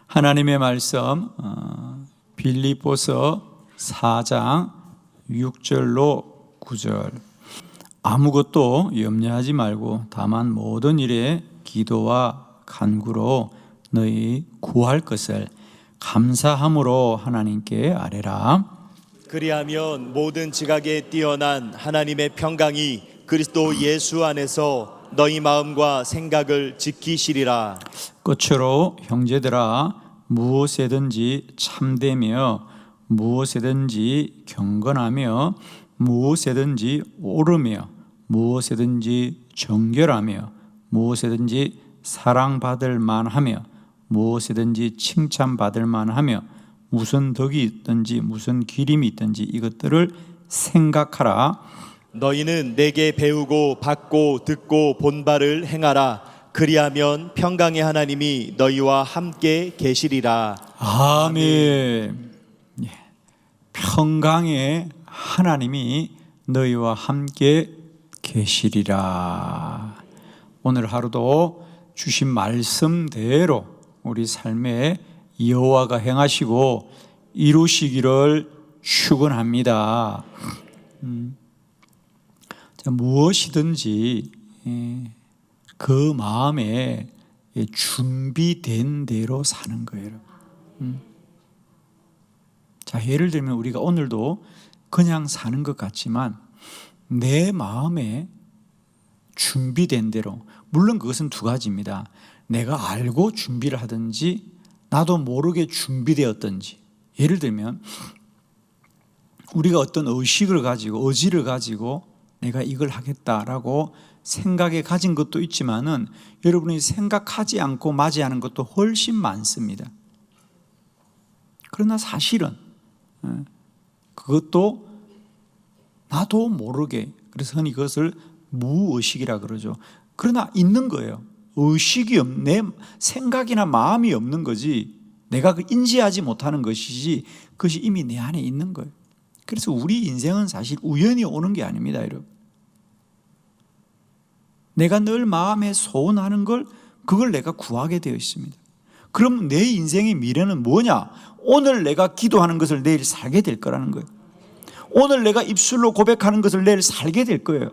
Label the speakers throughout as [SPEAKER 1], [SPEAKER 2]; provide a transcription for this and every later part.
[SPEAKER 1] 하나님의 말씀 빌립보서 4장 6절로 9절. 아무것도 염려하지 말고 다만 모든 일에 기도와 간구로 너희 구할 것을 감사함으로 하나님께 아뢰라.
[SPEAKER 2] 그리하면 모든 지각에 뛰어난 하나님의 평강이 그리스도 예수 안에서 너희 마음과 생각을 지키시리라.
[SPEAKER 1] 끝으로 형제들아, 무엇에든지 참되며 무엇에든지 경건하며 무엇에든지 옳으며 무엇에든지 정결하며 무엇에든지 사랑받을 만하며 무엇에든지 칭찬받을 만하며 무슨 덕이 있든지 무슨 기림이 있든지 이것들을 생각하라.
[SPEAKER 2] 너희는 내게 배우고 받고 듣고 본 바를 행하라. 그리하면 평강의 하나님이 너희와 함께 계시리라.
[SPEAKER 1] 아멘. 평강의 하나님이 너희와 함께 계시리라. 오늘 하루도 주신 말씀대로 우리 삶에 여호와가 행하시고 이루시기를 축원합니다. 무엇이든지 그 마음에 준비된 대로 사는 거예요. 자, 예를 들면 우리가 오늘도 그냥 사는 것 같지만 내 마음에 준비된 대로, 물론 그것은 두 가지입니다. 내가 알고 준비를 하든지 나도 모르게 준비되었든지. 예를 들면 우리가 어떤 의식을 가지고 의지를 가지고 내가 이걸 하겠다라고 생각에 가진 것도 있지만은 여러분이 생각하지 않고 맞이하는 것도 훨씬 많습니다. 그러나 사실은 그것도 나도 모르게, 그래서 흔히 그것을 무의식이라 그러죠. 그러나 있는 거예요. 의식이 내 생각이나 마음이 없는 거지, 내가 인지하지 못하는 것이지, 그것이 이미 내 안에 있는 거예요. 그래서 우리 인생은 사실 우연히 오는 게 아닙니다, 여러분. 내가 늘 마음에 소원하는 걸, 그걸 내가 구하게 되어 있습니다. 그럼 내 인생의 미래는 뭐냐? 오늘 내가 기도하는 것을 내일 살게 될 거라는 거예요. 오늘 내가 입술로 고백하는 것을 내일 살게 될 거예요.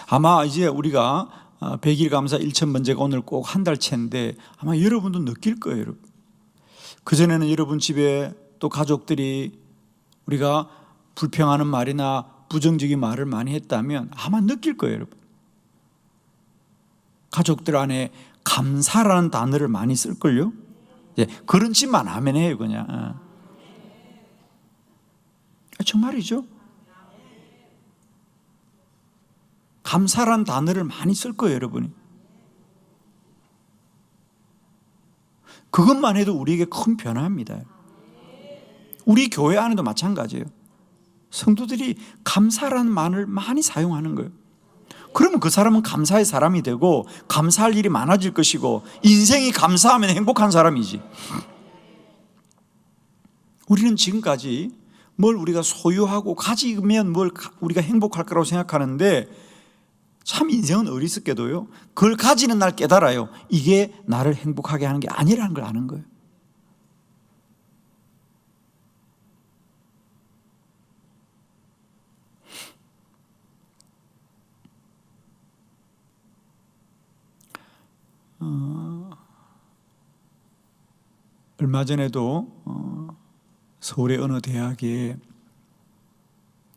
[SPEAKER 1] 아마 이제 우리가 100일 감사 1000번째가 오늘 꼭 한 달 채인데 아마 여러분도 느낄 거예요, 여러분. 그전에는 여러분 집에 또 가족들이 우리가 불평하는 말이나 부정적인 말을 많이 했다면 아마 느낄 거예요, 여러분. 가족들 안에 감사라는 단어를 많이 쓸걸요? 그런 짓만 하면 해요, 그냥. 정말이죠? 감사라는 단어를 많이 쓸 거예요, 여러분이. 그것만 해도 우리에게 큰 변화입니다. 우리 교회 안에도 마찬가지예요. 성도들이 감사라는 말을 많이 사용하는 거예요. 그러면 그 사람은 감사의 사람이 되고 감사할 일이 많아질 것이고 인생이 감사하면 행복한 사람이지. 우리는 지금까지 뭘 우리가 소유하고 가지면 뭘 우리가 행복할 거라고 생각하는데 참 인생은 어리석게도요, 그걸 가지는 날 깨달아요. 이게 나를 행복하게 하는 게 아니라는 걸 아는 거예요. 얼마 전에도 서울의 어느 대학에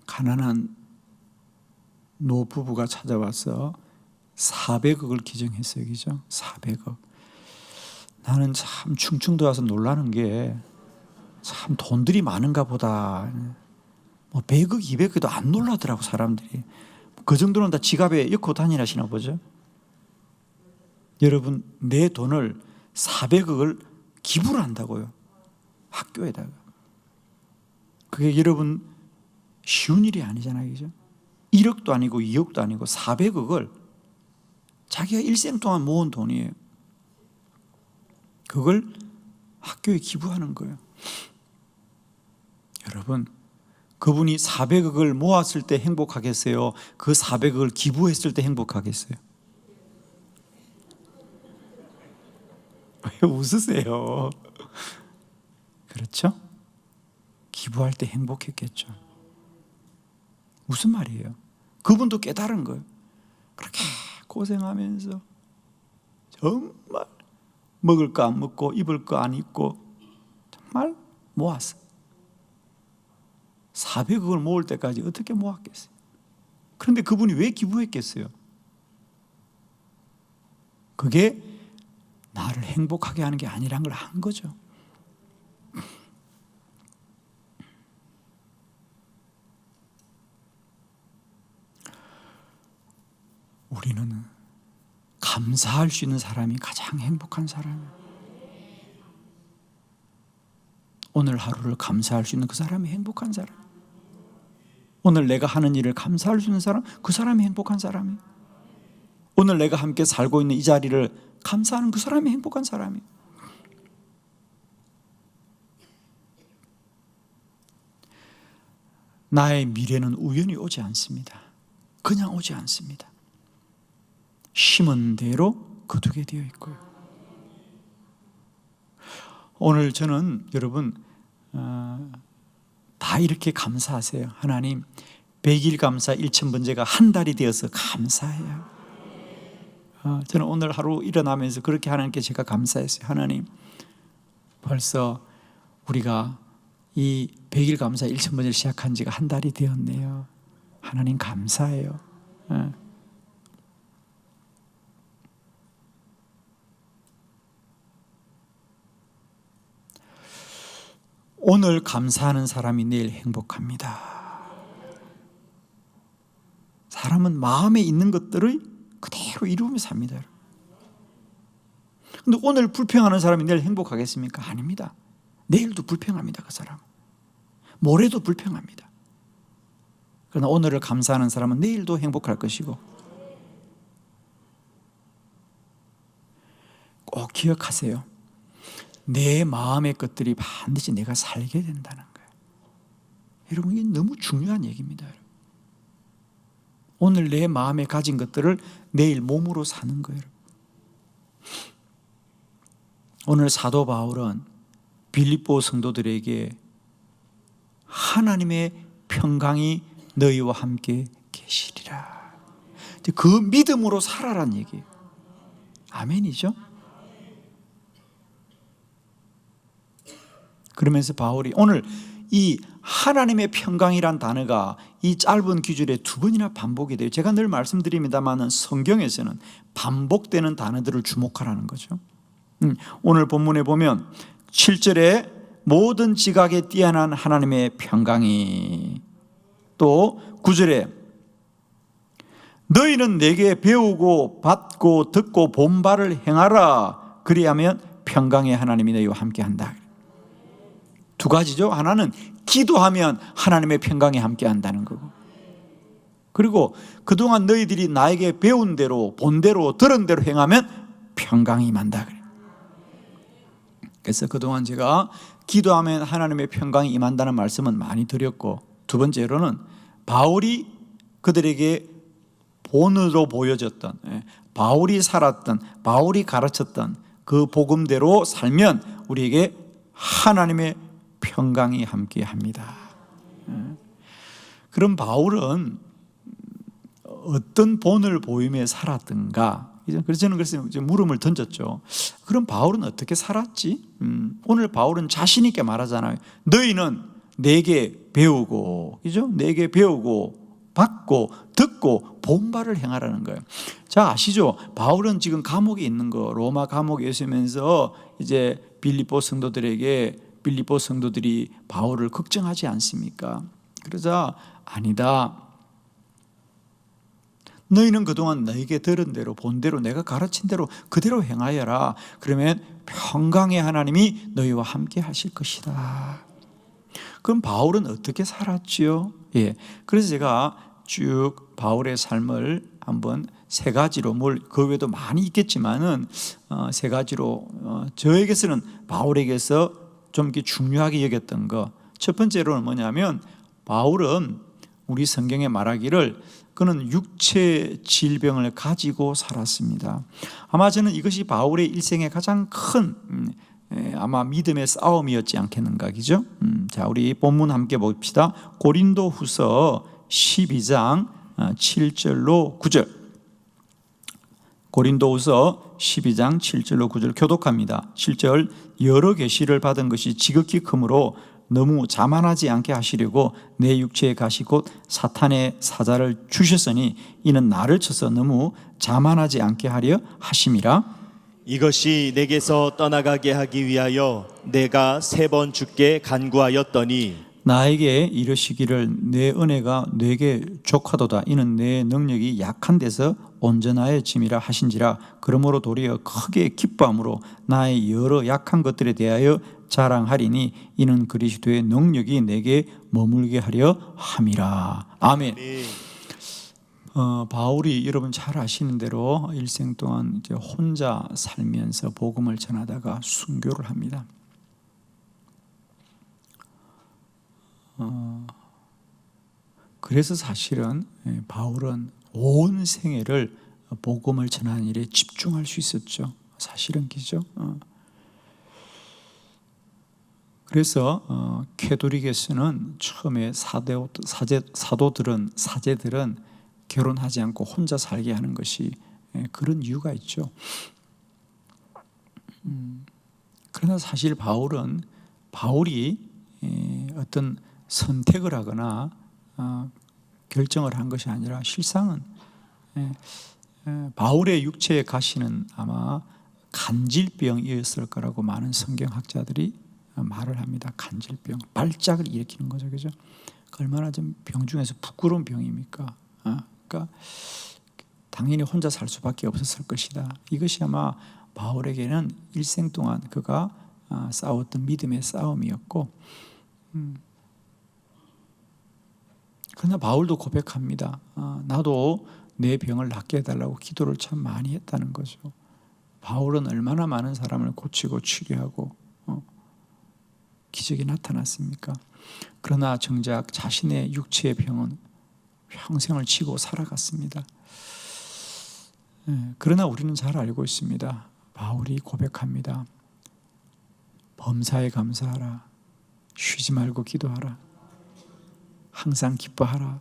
[SPEAKER 1] 가난한 노부부가 찾아와서 400억을 기증했어요. 그죠? 400억. 나는 참 충청도 와서 놀라는 게 참 돈들이 많은가 보다. 뭐 100억, 200억도 안 놀라더라고, 사람들이. 그 정도는 다 지갑에 넣고 다니시나 보죠. 여러분, 내 돈을 400억을 기부를 한다고요. 학교에다가. 그게 여러분 쉬운 일이 아니잖아요. 그죠? 1억도 아니고 2억도 아니고 400억을 자기가 일생 동안 모은 돈이에요. 그걸 학교에 기부하는 거예요. 여러분, 그분이 400억을 모았을 때 행복하겠어요? 그 400억을 기부했을 때 행복하겠어요? 웃으세요. 그렇죠? 기부할 때 행복했겠죠. 무슨 말이에요? 그분도 깨달은 거예요. 그렇게 고생하면서 정말 먹을 거 안 먹고 입을 거 안 입고 정말 모았어요. 400억을 모을 때까지 어떻게 모았겠어요? 그런데 그분이 왜 기부했겠어요? 그게 나를 행복하게 하는 게 아니란 걸 한 거죠. 우리는 감사할 수 있는 사람이 가장 행복한 사람이에요. 오늘 하루를 감사할 수 있는 그 사람이 행복한 사람. 오늘 내가 하는 일을 감사할 수 있는 사람, 그 사람이 행복한 사람이에요. 오늘 내가 함께 살고 있는 이 자리를 감사하는 그 사람이 행복한 사람이에요. 나의 미래는 우연히 오지 않습니다. 그냥 오지 않습니다. 심은 대로 거두게 되어 있고요. 오늘 저는 여러분 다 이렇게 감사하세요. 하나님 100일 감사 1000번째가 한 달이 되어서 감사해요. 저는 오늘 하루 일어나면서 그렇게 하나님께 제가 감사했어요. 하나님 벌써 우리가 이 100일 감사 1000번째를 시작한 지가 한 달이 되었네요. 하나님 감사해요. 오늘 감사하는 사람이 내일 행복합니다. 사람은 마음에 있는 것들을 그대로 이루며 삽니다. 그런데 오늘 불평하는 사람이 내일 행복하겠습니까? 아닙니다. 내일도 불평합니다. 그 사람 모레도 불평합니다. 그러나 오늘을 감사하는 사람은 내일도 행복할 것이고, 꼭 기억하세요. 내 마음의 것들이 반드시 내가 살게 된다는 거예요. 여러분 이게 너무 중요한 얘기입니다. 오늘 내 마음에 가진 것들을 내일 몸으로 사는 거예요. 오늘 사도 바울은 빌립보 성도들에게 하나님의 평강이 너희와 함께 계시리라, 그 믿음으로 살아란 얘기예요. 아멘이죠? 그러면서 바울이 오늘 이 하나님의 평강이란 단어가 이 짧은 귀절에 2번이나 반복이 돼요. 제가 늘 말씀드립니다만 성경에서는 반복되는 단어들을 주목하라는 거죠. 오늘 본문에 보면 7절에 모든 지각에 뛰어난 하나님의 평강이, 또 9절에 너희는 내게 배우고 받고 듣고 본 바를 행하라, 그리하면 평강의 하나님이 너희와 함께한다. 두 가지죠. 하나는 기도하면 하나님의 평강이 함께한다는 거고, 그리고 그동안 너희들이 나에게 배운 대로 본 대로 들은 대로 행하면 평강이 임한다. 그래서 그동안 제가 기도하면 하나님의 평강이 임한다는 말씀은 많이 드렸고, 두 번째로는 바울이 그들에게 본으로 보여줬던, 바울이 살았던, 바울이 가르쳤던 그 복음대로 살면 우리에게 하나님의 평강이 함께합니다. 그럼 바울은 어떤 본을 보이며 살았던가? 그래서 저는 물음을 던졌죠. 그럼 바울은 어떻게 살았지? 오늘 바울은 자신 있게 말하잖아요. 너희는 내게 배우고, 그죠? 내게 배우고 받고 듣고 본 바를 행하라는 거예요. 자, 아시죠? 바울은 지금 감옥에 있는 거, 로마 감옥에 있으면서 이제 빌립보 성도들이 바울을 걱정하지 않습니까? 그러자 아니다. 너희는 그동안 너에게 들은 대로 본 대로 내가 가르친 대로 그대로 행하여라. 그러면 평강의 하나님이 너희와 함께 하실 것이다. 그럼 바울은 어떻게 살았지요? 그래서 제가 쭉 바울의 삶을 한번 세 가지로, 그 외에도 많이 있겠지만은 세 가지로 저에게서는 바울에게서 좀 이렇게 중요하게 여겼던 거, 첫 번째로는 뭐냐면 바울은 우리 성경에 말하기를 그는 육체 질병을 가지고 살았습니다. 아마 저는 이것이 바울의 일생의 가장 큰 아마 믿음의 싸움이었지 않겠는가, 그죠? 자, 우리 본문 함께 봅시다. 고린도후서 12장 7절로 9절. 고린도후서 12장 7절로 9절 교독합니다. 7절, 여러 계시를 받은 것이 지극히 크므로 너무 자만하지 않게 하시려고 내 육체에 가시 곧 사탄의 사자를 주셨으니 이는 나를 쳐서 너무 자만하지 않게 하려 하심이라.
[SPEAKER 2] 이것이 내게서 떠나가게 하기 위하여 내가 3번 주께 간구하였더니
[SPEAKER 1] 나에게 이르시기를 내 은혜가 내게 족하도다. 이는 내 능력이 약한 데서 온전하여짐이라 하신지라. 그러므로 도리어 크게 기뻐함으로 나의 여러 약한 것들에 대하여 자랑하리니 이는 그리스도의 능력이 내게 머물게 하려 함이라. 아멘. 바울이 여러분 잘 아시는 대로 일생 동안 이제 혼자 살면서 복음을 전하다가 순교를 합니다. 그래서 사실은 바울은 온 생애를 복음을 전하는 일에 집중할 수 있었죠. 사실은 그죠. 그래서 캐토릭에서는 처음에 사제들은 결혼하지 않고 혼자 살게 하는 것이 그런 이유가 있죠. 그러나 사실 바울이 어떤 선택을 하거나 결정을 한 것이 아니라 실상은 바울의 육체의 가시는 아마 간질병이었을 거라고 많은 성경학자들이 말을 합니다. 간질병, 발작을 일으키는 거죠, 그죠? 얼마나 좀 병 중에서 부끄러운 병입니까? 그러니까 당연히 혼자 살 수밖에 없었을 것이다. 이것이 아마 바울에게는 일생 동안 그가 싸웠던 믿음의 싸움이었고, 그러나 바울도 고백합니다. 나도 내 병을 낫게 해달라고 기도를 참 많이 했다는 거죠. 바울은 얼마나 많은 사람을 고치고 치료하고 기적이 나타났습니까? 그러나 정작 자신의 육체의 병은 평생을 지고 살아갔습니다. 그러나 우리는 잘 알고 있습니다. 바울이 고백합니다. 범사에 감사하라. 쉬지 말고 기도하라. 항상 기뻐하라.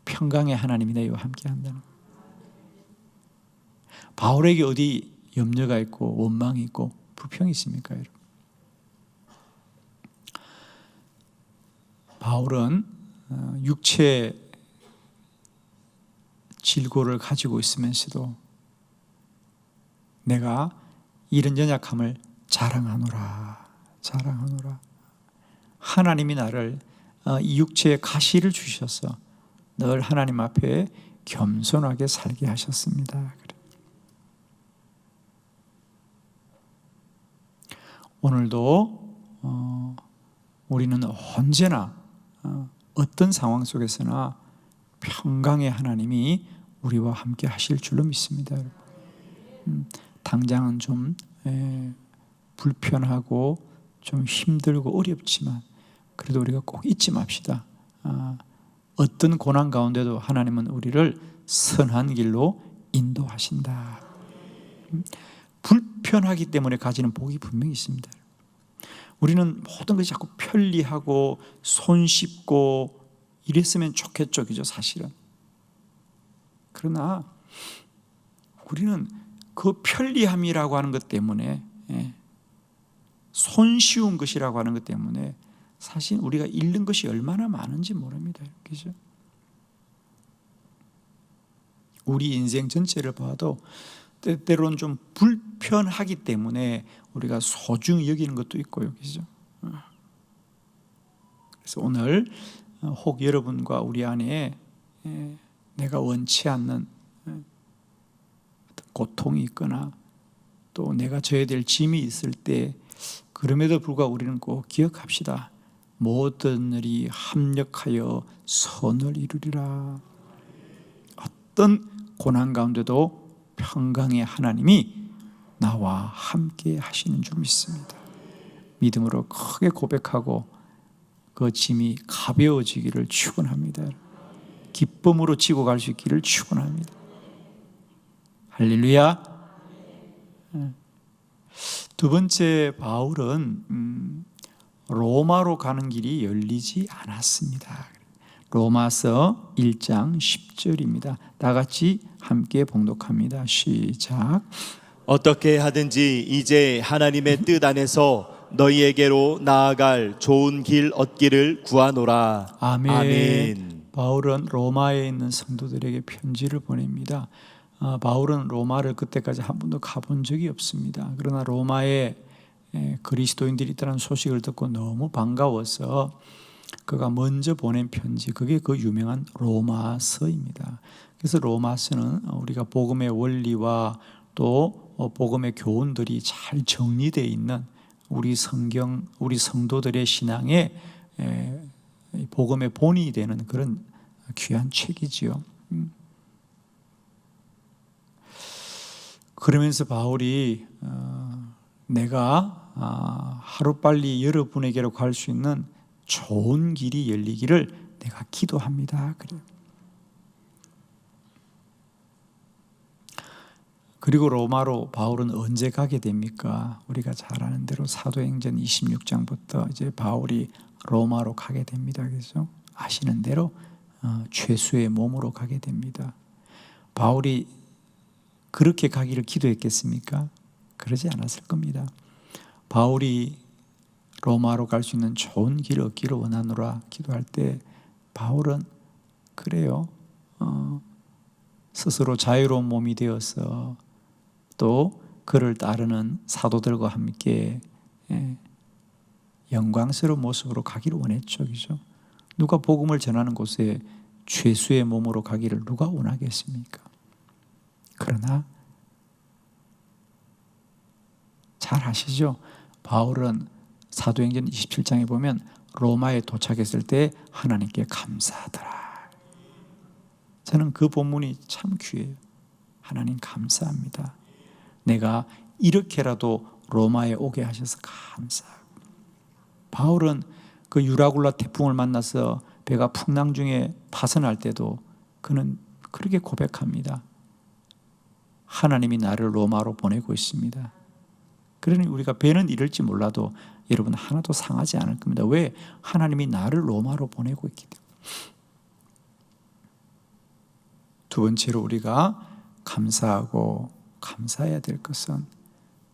[SPEAKER 1] 평강의 하나님이 너희와 함께 한다는. 바울에게 어디 염려가 있고 원망이 있고 불평이 있습니까, 여러분? 바울은 육체 질고를 가지고 있으면서도 내가 이런 연약함을 자랑하노라. 하나님이 나를 이 육체의 가시를 주셔서 늘 하나님 앞에 겸손하게 살게 하셨습니다. 오늘도 우리는 언제나 어떤 상황 속에서나 평강의 하나님이 우리와 함께 하실 줄로 믿습니다. 당장은 좀 불편하고 좀 힘들고 어렵지만 그래도 우리가 꼭 잊지 맙시다. 어떤 고난 가운데도 하나님은 우리를 선한 길로 인도하신다. 불편하기 때문에 가지는 복이 분명히 있습니다. 우리는 모든 것이 자꾸 편리하고 손쉽고 이랬으면 좋겠죠, 그죠? 사실은. 그러나 우리는 그 편리함이라고 하는 것 때문에, 손쉬운 것이라고 하는 것 때문에 사실 우리가 잃는 것이 얼마나 많은지 모릅니다, 그죠? 우리 인생 전체를 봐도 때때로는 좀 불편하기 때문에 우리가 소중히 여기는 것도 있고요, 그죠? 그래서 오늘 혹 여러분과 우리 안에 내가 원치 않는 고통이 있거나 또 내가 져야 될 짐이 있을 때 그럼에도 불구하고 우리는 꼭 기억합시다. 모든 일이 합력하여 선을 이루리라. 어떤 고난 가운데도 평강의 하나님이 나와 함께 하시는 줄 믿습니다. 믿음으로 크게 고백하고 그 짐이 가벼워지기를 축원합니다. 기쁨으로 지고 갈 수 있기를 축원합니다. 할렐루야. 두 번째, 바울은 로마로 가는 길이 열리지 않았습니다. 로마서 1장 10절입니다. 다 같이 함께 봉독합니다. 시작.
[SPEAKER 2] 어떻게 하든지 이제 하나님의 뜻 안에서 너희에게로 나아갈 좋은 길 얻기를 구하노라.
[SPEAKER 1] 아멘.
[SPEAKER 2] 아멘.
[SPEAKER 1] 바울은 로마에 있는 성도들에게 편지를 보냅니다. 바울은 로마를 그때까지 한 번도 가본 적이 없습니다. 그러나 로마에 그리스도인들이 있다는 소식을 듣고 너무 반가워서 그가 먼저 보낸 편지, 그게 그 유명한 로마서입니다. 그래서 로마서는 우리가 복음의 원리와 또 복음의 교훈들이 잘 정리되어 있는 우리 성도들의 신앙의 복음의 본이 되는 그런 귀한 책이지요. 그러면서 바울이 내가 하루빨리 여러분에게로 갈 수 있는 좋은 길이 열리기를 내가 기도합니다. 그래요. 그리고 로마로 바울은 언제 가게 됩니까? 우리가 잘 아는 대로 사도행전 26장부터 이제 바울이 로마로 가게 됩니다. 그래서 아시는 대로 죄수의 몸으로 가게 됩니다. 바울이 그렇게 가기를 기도했겠습니까? 그러지 않았을 겁니다. 바울이 로마로 갈 수 있는 좋은 길을 얻기를 원하노라 기도할 때 바울은 그래요. 스스로 자유로운 몸이 되어서 또 그를 따르는 사도들과 함께 영광스러운 모습으로 가기를 원했죠. 그죠? 누가 복음을 전하는 곳에 죄수의 몸으로 가기를 누가 원하겠습니까? 그러나 잘 아시죠? 바울은 사도행전 27장에 보면 로마에 도착했을 때 하나님께 감사하더라. 저는 그 본문이 참 귀해요. 하나님 감사합니다. 내가 이렇게라도 로마에 오게 하셔서 감사하고. 바울은 그 유라굴라 태풍을 만나서 배가 풍랑 중에 파선할 때도 그는 그렇게 고백합니다. 하나님이 나를 로마로 보내고 있습니다. 그러니 우리가 배는 이럴지 몰라도 여러분 하나도 상하지 않을 겁니다. 왜? 하나님이 나를 로마로 보내고 있기 때문에. 두 번째로 우리가 감사하고 감사해야 될 것은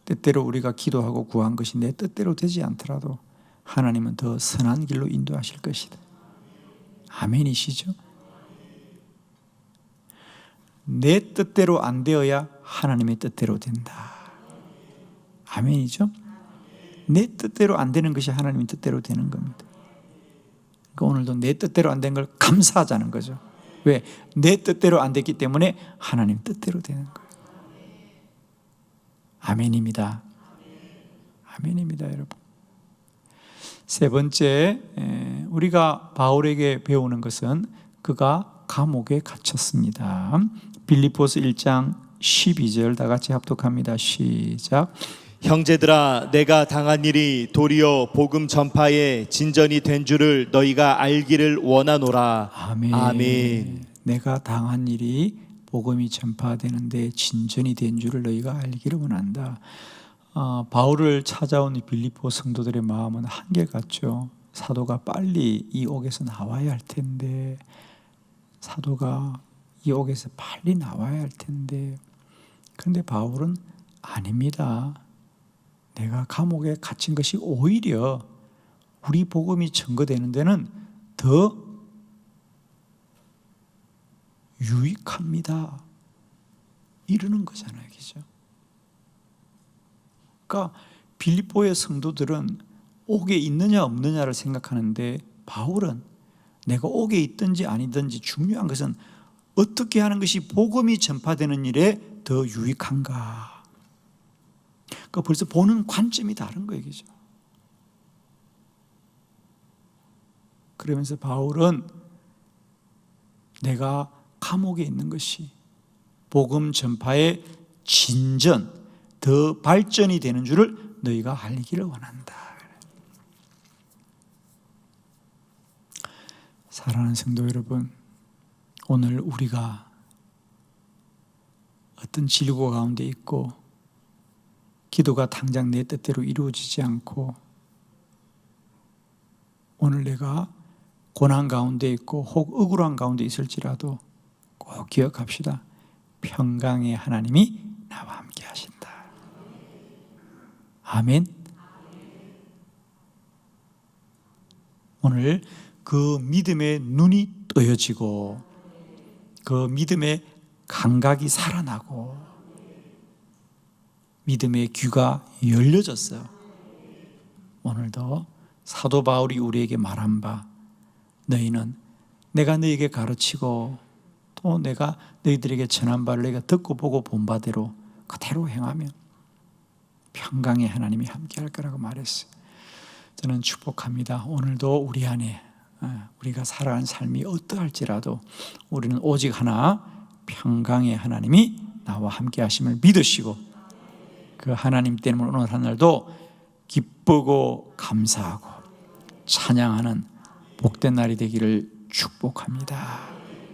[SPEAKER 1] 때때로 우리가 기도하고 구한 것이 내 뜻대로 되지 않더라도 하나님은 더 선한 길로 인도하실 것이다. 아멘이시죠? 내 뜻대로 안 되어야 하나님의 뜻대로 된다. 아멘이죠? 내 뜻대로 안 되는 것이 하나님의 뜻대로 되는 겁니다. 그러니까 오늘도 내 뜻대로 안 된 걸 감사하자는 거죠. 왜? 내 뜻대로 안 됐기 때문에 하나님 뜻대로 되는 거예요. 아멘입니다. 아멘입니다, 여러분. 세 번째, 우리가 바울에게 배우는 것은 그가 감옥에 갇혔습니다. 빌립보서 1장 12절 다 같이 합독합니다. 시작.
[SPEAKER 2] 형제들아, 내가 당한 일이 도리어 복음 전파에 진전이 된 줄을 너희가 알기를 원하노라.
[SPEAKER 1] 아멘.
[SPEAKER 2] 아멘.
[SPEAKER 1] 내가 당한 일이 복음이 전파되는데 진전이 된 줄을 너희가 알기를 원한다. 바울을 찾아온 빌립보 성도들의 마음은 한결같죠. 사도가 빨리 이 옥에서 나와야 할 텐데, 사도가 이 옥에서 빨리 나와야 할 텐데, 그런데 바울은 아닙니다. 내가 감옥에 갇힌 것이 오히려 우리 복음이 증거되는 데는 더 유익합니다. 이러는 거잖아요. 그죠? 그러니까 빌립보의 성도들은 옥에 있느냐 없느냐를 생각하는데 바울은 내가 옥에 있든지 아니든지 중요한 것은 어떻게 하는 것이 복음이 전파되는 일에 더 유익한가. 그러니까 벌써 보는 관점이 다른 거예요. 그죠? 그러면서 바울은 내가 감옥에 있는 것이 복음 전파의 진전, 더 발전이 되는 줄을 너희가 알기를 원한다. 사랑하는 성도 여러분, 오늘 우리가 어떤 질고 가운데 있고 기도가 당장 내 뜻대로 이루어지지 않고 오늘 내가 고난 가운데 있고 혹 억울한 가운데 있을지라도 꼭 기억합시다. 평강의 하나님이 나와 함께 하신다. 아멘. 오늘 그 믿음의 눈이 떠여지고 그 믿음의 감각이 살아나고 믿음의 귀가 열려졌어요. 오늘도 사도 바울이 우리에게 말한 바 너희는 내가 너희에게 가르치고 또 내가 너희들에게 전한 바를 너희가 듣고 보고 본 바대로 그대로 행하면 평강의 하나님이 함께할 거라고 말했어요. 저는 축복합니다. 오늘도 우리 안에 우리가 살아가는 삶이 어떠할지라도 우리는 오직 하나 평강의 하나님이 나와 함께 하심을 믿으시고 그 하나님 때문에 오늘 하늘도 기쁘고 감사하고 찬양하는 복된 날이 되기를 축복합니다.